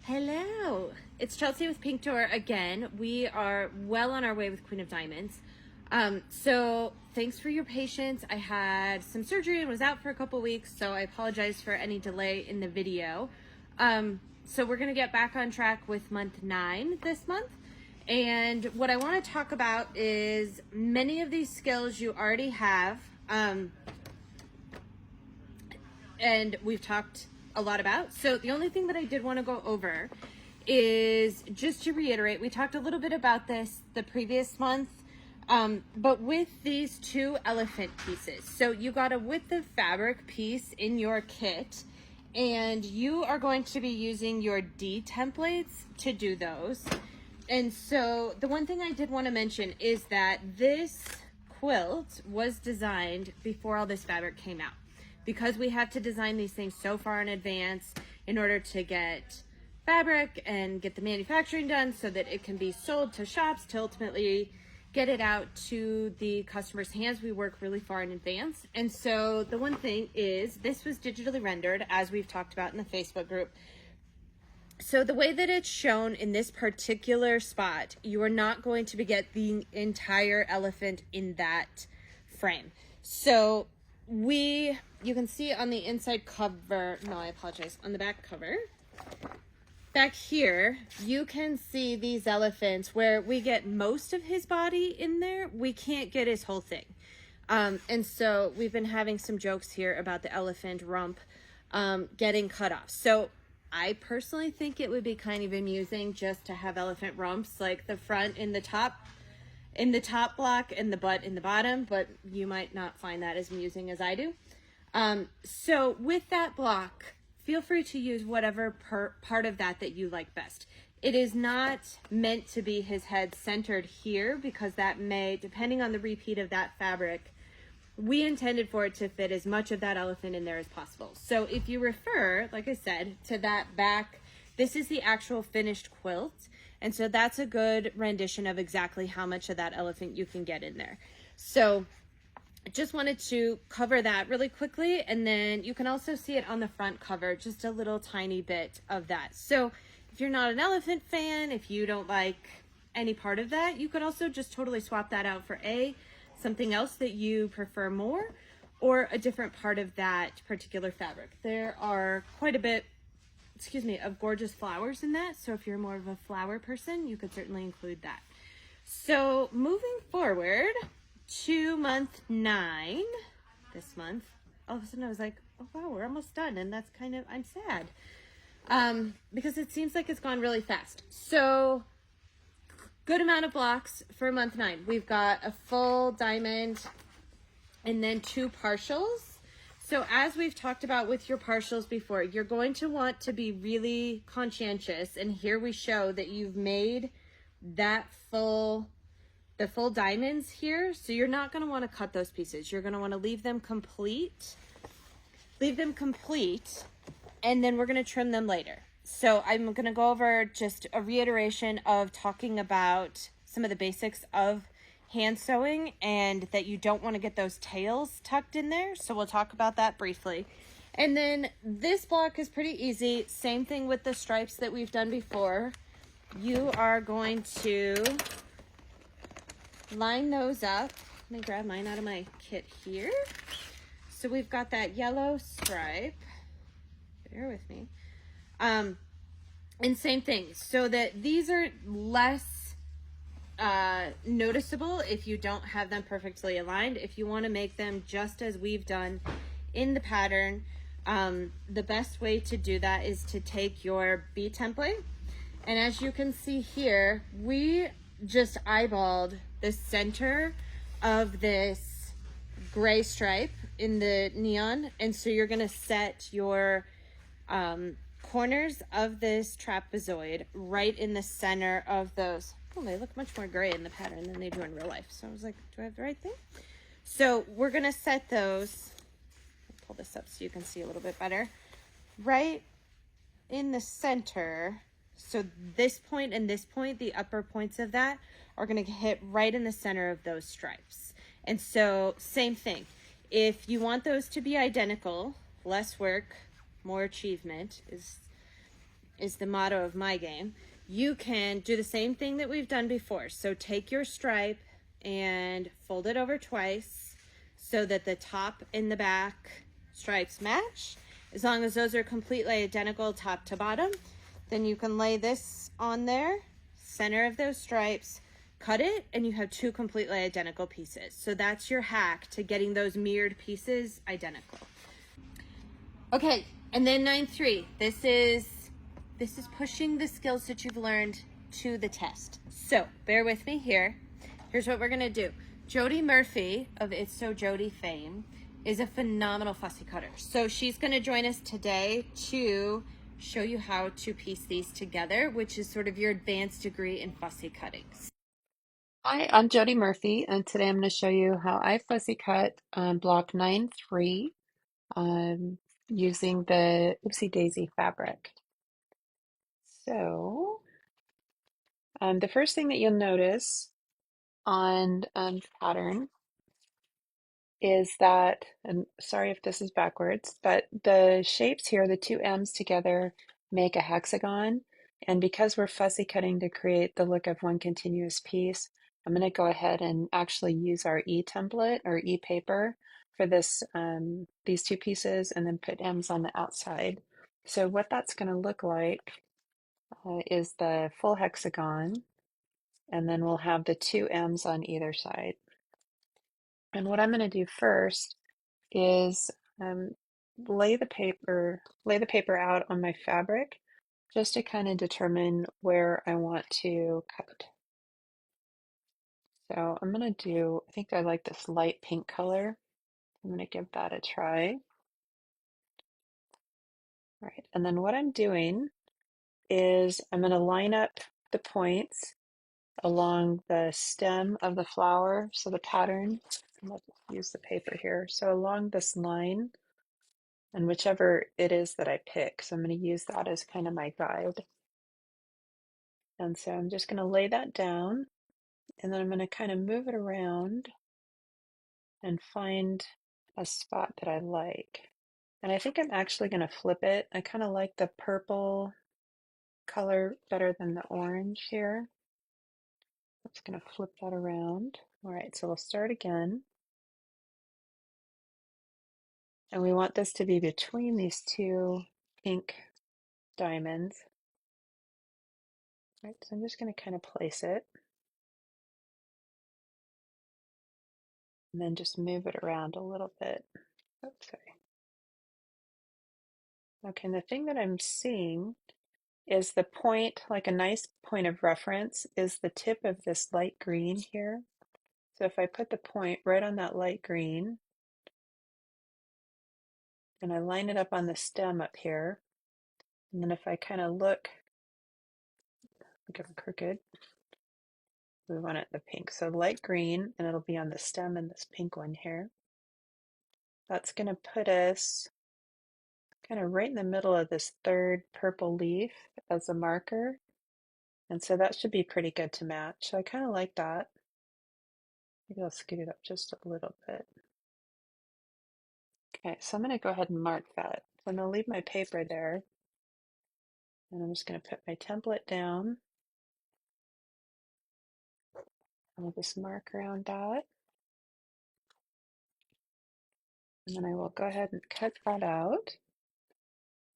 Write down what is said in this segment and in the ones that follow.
Hello, it's Chelsea with Pink Door again. We are well on our way with Queen of Diamonds. So thanks for your patience. I had some surgery and was out for a couple weeks, so I apologize for any delay in the video. So we're gonna get back on track with month 9 this month. And what I wanna talk about is many of these skills you already have, and we've talked a lot about. So the only thing that I did want to go over is just to reiterate, we talked a little bit about this the previous month, but with these 2 elephant pieces. So you got a width of fabric piece in your kit, and you are going to be using your D templates to do those. And so the one thing I did want to mention is that this quilt was designed before all this fabric came out, because we have to design these things so far in advance in order to get fabric and get the manufacturing done so that it can be sold to shops to ultimately get it out to the customer's hands. We work really far in advance. And so the one thing is this was digitally rendered, as we've talked about in the Facebook group. So the way that it's shown in this particular spot, you are not going to get the entire elephant in that frame. So you can see on the inside cover, no, I apologize, on the back cover, back here, you can see these elephants where we get most of his body in there. We can't get his whole thing. And so we've been having some jokes here about the elephant rump getting cut off. So I personally think it would be kind of amusing just to have elephant rumps, like the front in the top block and the butt in the bottom, but you might not find that as amusing as I do. So with that block, feel free to use whatever part of that you like best. It is not meant to be his head centered here, because that may, depending on the repeat of that fabric, we intended for it to fit as much of that elephant in there as possible. So if you refer, like I said, to that back, this is the actual finished quilt. And so that's a good rendition of exactly how much of that elephant you can get in there. So just wanted to cover that really quickly. And then you can also see it on the front cover, just a little tiny bit of that. So if you're not an elephant fan, if you don't like any part of that, you could also just totally swap that out for something else that you prefer more, or a different part of that particular fabric. There are quite a bit, of gorgeous flowers in that. So if you're more of a flower person, you could certainly include that. So moving forward to month 9 this month, all of a sudden I was like, oh wow, we're almost done. And that's kind of, I'm sad, because it seems like it's gone really fast. So good amount of blocks for month 9. We've got a full diamond and then 2 partials. So as we've talked about with your partials before, you're going to want to be really conscientious. And here we show that you've made the full diamonds here. So you're not going to want to cut those pieces. You're going to want to leave them complete. And then we're going to trim them later. So I'm going to go over just a reiteration of talking about some of the basics of hand sewing, and that you don't want to get those tails tucked in there. So we'll talk about that briefly. And then this block is pretty easy. Same thing with the stripes that we've done before. You are going to line those up. Let me grab mine out of my kit here. So we've got that yellow stripe. Bear with me. And same thing, so that these are less noticeable if you don't have them perfectly aligned. If you want to make them just as we've done in the pattern, the best way to do that is to take your B template, and as you can see here, we just eyeballed the center of this gray stripe in the neon. And so you're going to set your corners of this trapezoid right in the center of those. Oh, they look much more gray in the pattern than they do in real life. So I was like, do I have the right thing? So we're going to set those, pull this up so you can see a little bit better, right in the center. So this point and this point, the upper points of that are going to hit right in the center of those stripes. And so same thing. If you want those to be identical, less work, more achievement is is the motto of my game. You can do the same thing that we've done before. So take your stripe and fold it over twice so that the top and the back stripes match. As long as those are completely identical top to bottom, then you can lay this on there, center of those stripes, cut it, and you have two completely identical pieces. So that's your hack to getting those mirrored pieces identical. Okay, and then 9-3. This is pushing the skills that you've learned to the test. So bear with me here. Here's what we're gonna do. Jody Murphy of It's So Jody fame is a phenomenal fussy cutter. So she's gonna join us today to show you how to piece these together, which is sort of your advanced degree in fussy cutting. Hi, I'm Jody Murphy, and today I'm going to show you how I fussy cut block 9-3 um, using the Oopsie Daisy fabric. So, the first thing that you'll notice on pattern is that, and sorry if this is backwards, but the shapes here, the two M's together, make a hexagon. And because we're fussy cutting to create the look of one continuous piece, I'm going to go ahead and actually use our E template or E paper for this, these two pieces, and then put M's on the outside. So what that's going to look like is the full hexagon, and then we'll have the two M's on either side. And what I'm going to do first is um, lay the paper out on my fabric just to kind of determine where I want to cut. So I'm going to do, I think I like this light pink color. I'm going to give that a try. All right, and then what I'm doing is I'm going to line up the points along the stem of the flower. So the pattern, let's use the paper here. So along this line, and whichever it is that I pick. So I'm going to use that as kind of my guide. And so I'm just going to lay that down, and then I'm going to kind of move it around and find a spot that I like. And I think I'm actually going to flip it. I kind of like the purple color better than the orange here. I'm just going to flip that around. All right, so we'll start again. And we want this to be between these two pink diamonds. All right, so I'm just going to kind of place it and then just move it around a little bit. Oops, sorry. Okay, and the thing that I'm seeing is the point, like a nice point of reference, is the tip of this light green here. So if I put the point right on that light green, and I line it up on the stem up here, and then if I kind of look, I'm crooked, we want it the pink. So light green, and it'll be on the stem and this pink one here. That's going to put us kind of right in the middle of this third purple leaf as a marker. And so that should be pretty good to match. So I kind of like that. Maybe I'll scoot it up just a little bit. Okay, so I'm going to go ahead and mark that. So I'm going to leave my paper there. And I'm just going to put my template down. I'll just mark around that. And then I will go ahead and cut that out.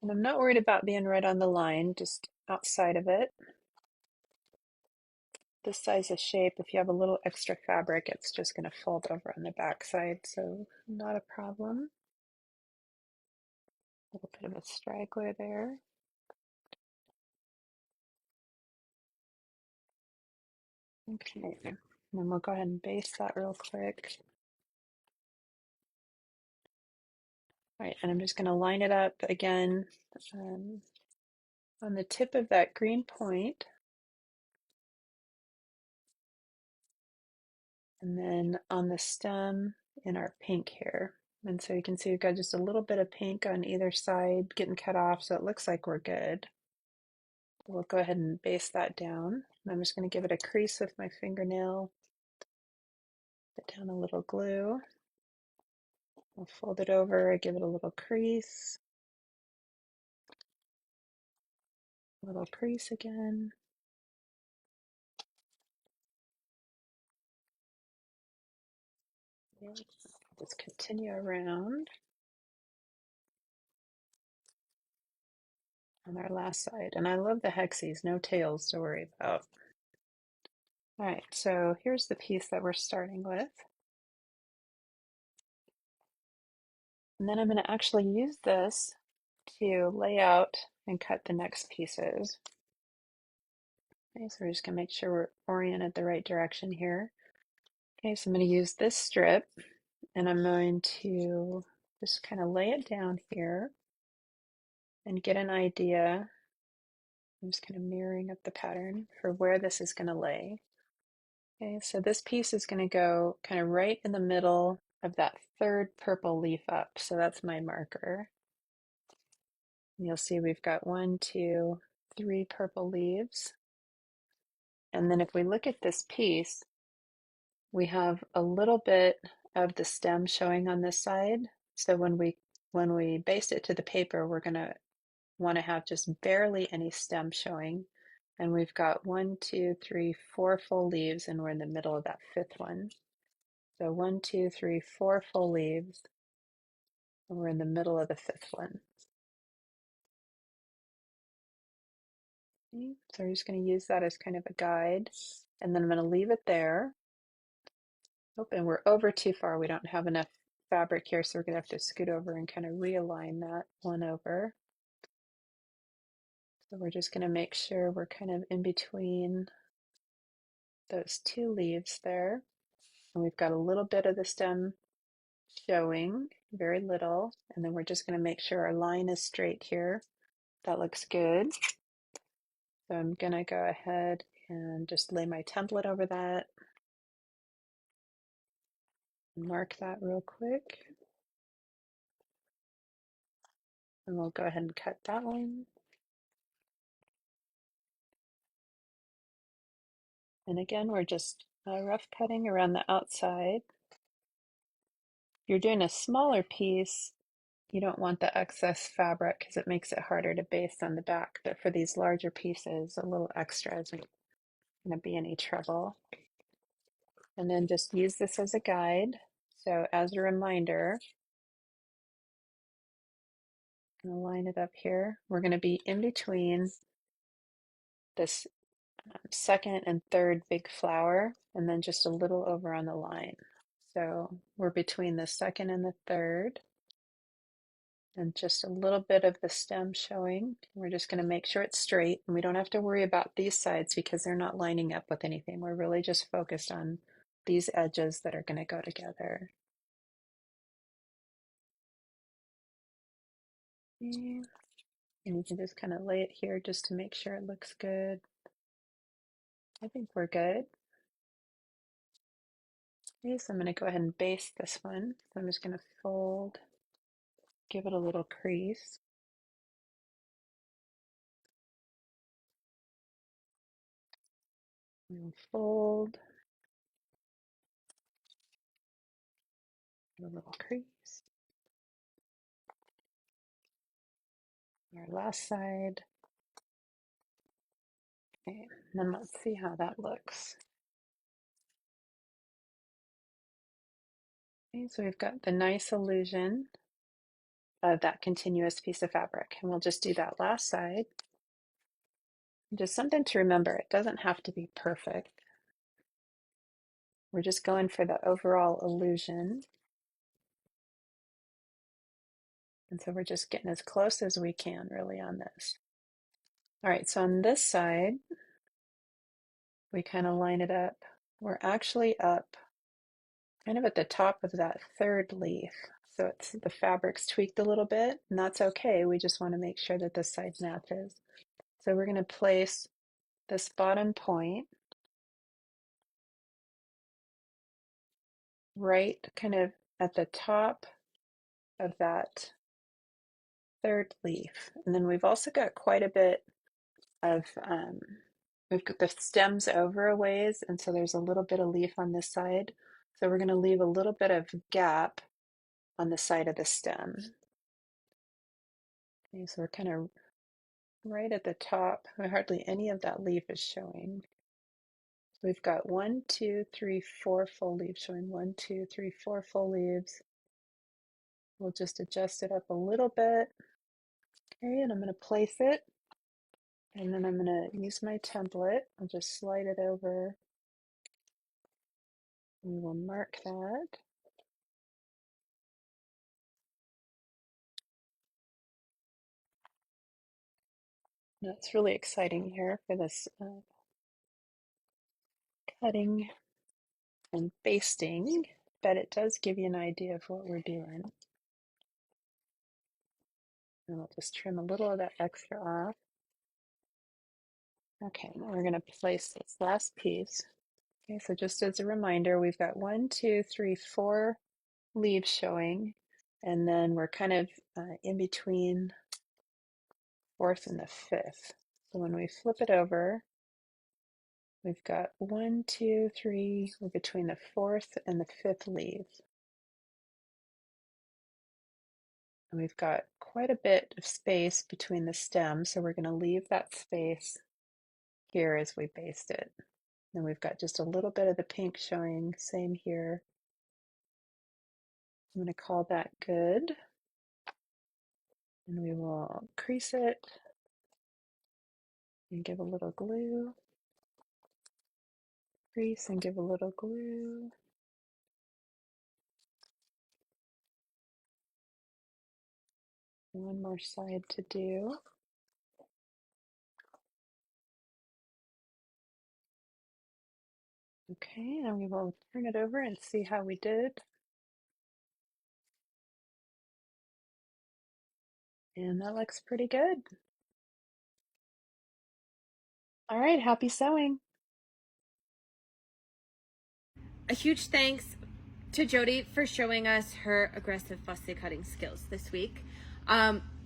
And I'm not worried about being right on the line, just outside of it. This size of shape, if you have a little extra fabric, it's just going to fold over on the back side, so not a problem. A little bit of a straggler there. Okay, and then we'll go ahead and base that real quick. All right, and I'm just going to line it up again on the tip of that green point, and then on the stem in our pink here. And so you can see we've got just a little bit of pink on either side getting cut off, so it looks like we're good. We'll go ahead and base that down. And I'm just going to give it a crease with my fingernail, put down a little glue. I'll fold it over, give it a little crease. Little crease again. Just continue around on our last side. And I love the hexies, no tails to worry about. All right, so here's the piece that we're starting with. And then I'm going to actually use this to lay out and cut the next pieces. Okay, so we're just going to make sure we're oriented the right direction here. Okay, so I'm going to use this strip and I'm going to just kind of lay it down here and get an idea. I'm just kind of mirroring up the pattern for where this is going to lay. Okay, so this piece is going to go kind of right in the middle of that third purple leaf up. So that's my marker. And you'll see we've got 1, 2, 3 purple leaves. And then if we look at this piece, we have a little bit of the stem showing on this side. So when we baste it to the paper, we're going to want to have just barely any stem showing. And we've got 1, 2, 3, 4 full leaves, and we're in the middle of that fifth one. So 1, 2, 3, 4 full leaves, and we're in the middle of the fifth one. Okay, so we're just going to use that as kind of a guide, and then I'm going to leave it there. Oh, and we're over too far. We don't have enough fabric here, so we're going to have to scoot over and kind of realign that one over. So we're just going to make sure we're kind of in between those two leaves there. And we've got a little bit of the stem showing, very little. And then we're just going to make sure our line is straight here. That looks good. So I'm going to go ahead and just lay my template over that. Mark that real quick. And we'll go ahead and cut that one. And again, we're just rough cutting around the outside. If you're doing a smaller piece, you don't want the excess fabric because it makes it harder to baste on the back. But for these larger pieces, a little extra isn't going to be any trouble. And then just use this as a guide. So as a reminder, I'm going to line it up here. We're going to be in between this second and third big flower, and then just a little over on the line. So we're between the second and the third, and just a little bit of the stem showing. We're just going to make sure it's straight, and we don't have to worry about these sides because they're not lining up with anything. We're really just focused on these edges that are going to go together. And you can just kind of lay it here just to make sure it looks good. I think we're good. Okay, so I'm going to go ahead and baste this one. So I'm just going to fold, give it a little crease. And fold, a little crease. Our last side. Okay, and then let's see how that looks. Okay, so we've got the nice illusion of that continuous piece of fabric. And we'll just do that last side. Just something to remember, it doesn't have to be perfect. We're just going for the overall illusion. And so we're just getting as close as we can really on this. All right, so on this side, we kind of line it up. We're actually up kind of at the top of that third leaf. So it's the fabric's tweaked a little bit, and that's okay. We just want to make sure that this side matches. So we're going to place this bottom point right kind of at the top of that third leaf. And then we've also got quite a bit of, we've got the stems over a ways, and so there's a little bit of leaf on this side. So we're going to leave a little bit of gap on the side of the stem. Okay, so we're kind of right at the top. Hardly any of that leaf is showing. We've got 1, 2, 3, 4 full leaves showing. 1, 2, 3, 4 full leaves. We'll just adjust it up a little bit. Okay, and I'm going to place it. And then I'm going to use my template. I'll just slide it over. We will mark that. Now it's really exciting here for this cutting and basting, but it does give you an idea of what we're doing. And we'll just trim a little of that extra off. Okay, now we're going to place this last piece. Okay, so just as a reminder, we've got 1, 2, 3, 4 leaves showing, and then we're kind of in between fourth and the fifth. So when we flip it over, we've got 1, 2, 3, we're between the fourth and the fifth leaf. And we've got quite a bit of space between the stems, so we're going to leave that space here as we baste it. And we've got just a little bit of the pink showing, same here. I'm going to call that good. And we will crease it and give a little glue. Crease and give a little glue. One more side to do. Okay, and we will turn it over and see how we did. And that looks pretty good. All right, happy sewing. A huge thanks to Jody for showing us her aggressive fussy cutting skills this week.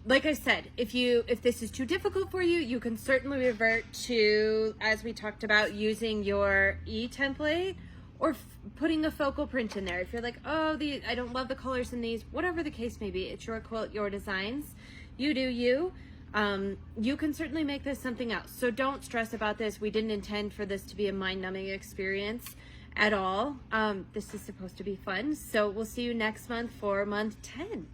Like I said, if this is too difficult for you, you can certainly revert to, as we talked about, using your template or putting a focal print in there. If you're like, oh, I don't love the colors in these, whatever the case may be, it's your quilt, your designs. You do you. You can certainly make this something else. So don't stress about this. We didn't intend for this to be a mind-numbing experience at all. This is supposed to be fun. So we'll see you next month for month 10.